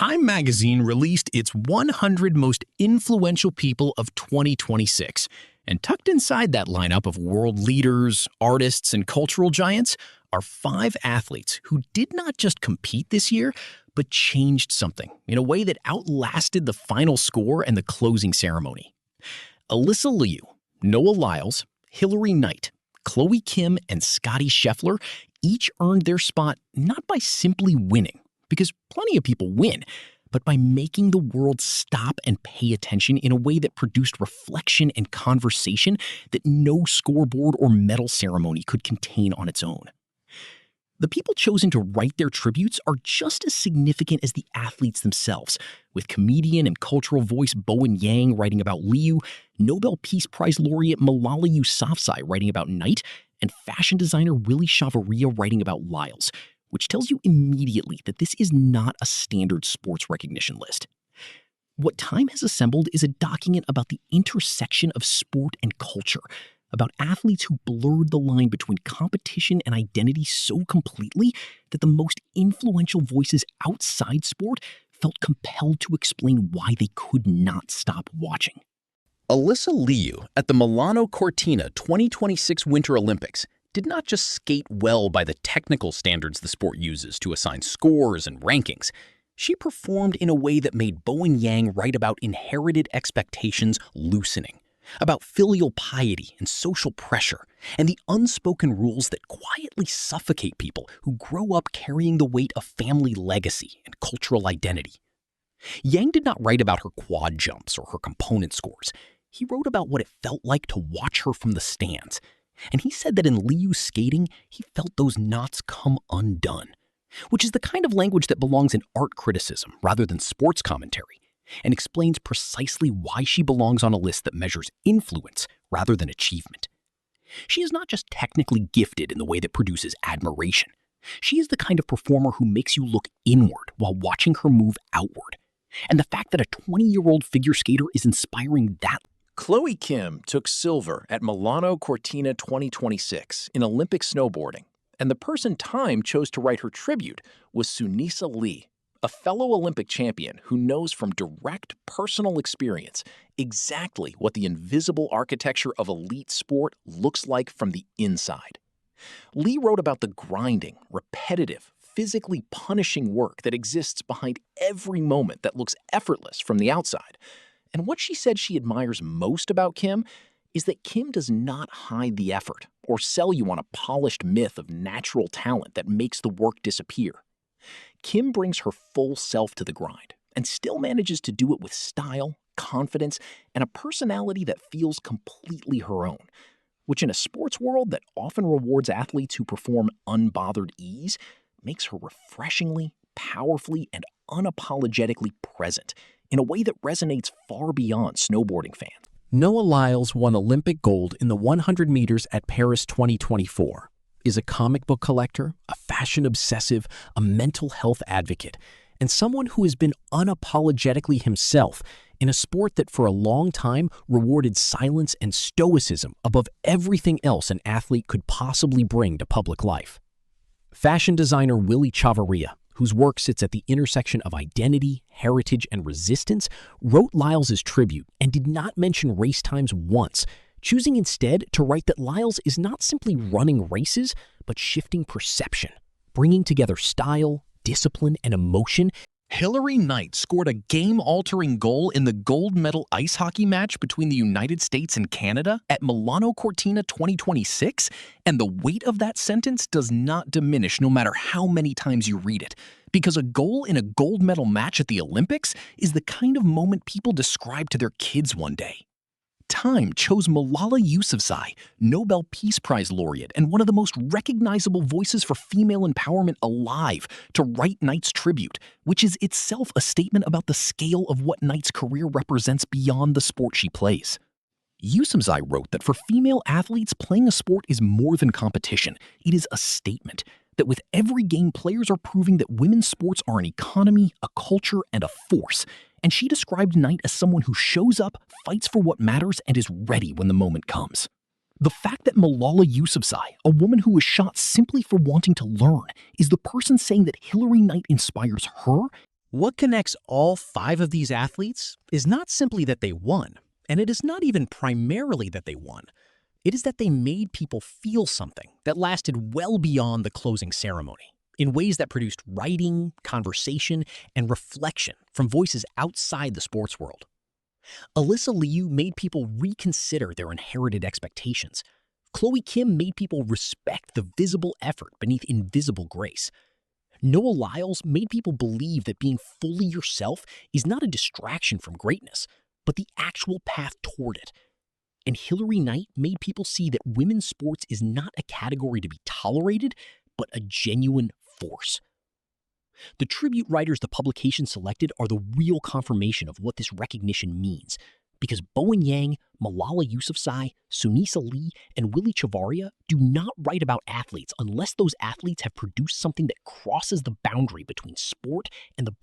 Time magazine released its 100 most influential people of 2026. And tucked inside that lineup of world leaders, artists, and cultural giants are 5 athletes who did not just compete this year, but changed something in a way that outlasted the final score and the closing ceremony. Alysa Liu, Noah Lyles, Hilary Knight, Chloe Kim, and Scottie Scheffler each earned their spot not by simply winning, because plenty of people win, but by making the world stop and pay attention in a way that produced reflection and conversation that no scoreboard or medal ceremony could contain on its own. The people chosen to write their tributes are just as significant as the athletes themselves, with comedian and cultural voice Bowen Yang writing about Liu, Nobel Peace Prize laureate Malala Yousafzai writing about Knight, and fashion designer Willy Chavarria writing about Lyles, which tells you immediately that this is not a standard sports recognition list. What Time has assembled is a document about the intersection of sport and culture, about athletes who blurred the line between competition and identity so completely that the most influential voices outside sport felt compelled to explain why they could not stop watching. Alysa Liu at the Milano Cortina 2026 Winter Olympics did not just skate well by the technical standards the sport uses to assign scores and rankings. She performed in a way that made Bowen Yang write about inherited expectations loosening, about filial piety and social pressure, and the unspoken rules that quietly suffocate people who grow up carrying the weight of family legacy and cultural identity. Yang did not write about her quad jumps or her component scores. He wrote about what it felt like to watch her from the stands. And he said that in Liu's skating, he felt those knots come undone, which is the kind of language that belongs in art criticism rather than sports commentary, and explains precisely why she belongs on a list that measures influence rather than achievement. She is not just technically gifted in the way that produces admiration. She is the kind of performer who makes you look inward while watching her move outward. And the fact that a 20-year-old figure skater is inspiring that. Chloe Kim took silver at Milano Cortina 2026 in Olympic snowboarding, and the person Time chose to write her tribute was Alysa Liu, a fellow Olympic champion who knows from direct personal experience exactly what the invisible architecture of elite sport looks like from the inside. Liu wrote about the grinding, repetitive, physically punishing work that exists behind every moment that looks effortless from the outside. And what she said she admires most about Kim is that Kim does not hide the effort or sell you on a polished myth of natural talent that makes the work disappear. Kim brings her full self to the grind and still manages to do it with style, confidence, and a personality that feels completely her own, which in a sports world that often rewards athletes who perform unbothered ease, makes her refreshingly, powerfully, and unapologetically present in a way that resonates far beyond snowboarding fans. Noah Lyles won Olympic gold in the 100 meters at Paris 2024, is a comic book collector, a fashion obsessive, a mental health advocate, and someone who has been unapologetically himself in a sport that for a long time rewarded silence and stoicism above everything else an athlete could possibly bring to public life. Fashion designer Willy Chavarria, whose work sits at the intersection of identity, heritage, and resistance, wrote Lyles' tribute and did not mention race times once, choosing instead to write that Lyles is not simply running races, but shifting perception, bringing together style, discipline, and emotion. Hilary Knight scored a game-altering goal in the gold medal ice hockey match between the United States and Canada at Milano Cortina 2026, and the weight of that sentence does not diminish no matter how many times you read it, because a goal in a gold medal match at the Olympics is the kind of moment people describe to their kids one day. Time chose Malala Yousafzai, Nobel Peace Prize laureate and one of the most recognizable voices for female empowerment alive, to write Knight's tribute, which is itself a statement about the scale of what Knight's career represents beyond the sport she plays. Yousafzai wrote that for female athletes, playing a sport is more than competition. It is a statement that with every game, players are proving that women's sports are an economy, a culture, and a force. And she described Knight as someone who shows up, fights for what matters, and is ready when the moment comes. The fact that Malala Yousafzai, a woman who was shot simply for wanting to learn, is the person saying that Hilary Knight inspires her, What connects all 5 of these athletes is not simply that they won, and it is not even primarily that they won. It is that they made people feel something that lasted well beyond the closing ceremony, in ways that produced writing, conversation, and reflection from voices outside the sports world. Alysa Liu made people reconsider their inherited expectations. Chloe Kim made people respect the visible effort beneath invisible grace. Noah Lyles made people believe that being fully yourself is not a distraction from greatness, but the actual path toward it. And Hilary Knight made people see that women's sports is not a category to be tolerated, but a genuine force. The tribute writers the publication selected are the real confirmation of what this recognition means, because Bowen Yang, Malala Yousafzai, Sunisa Lee, and Willie Chavaria do not write about athletes unless those athletes have produced something that crosses the boundary between sport and the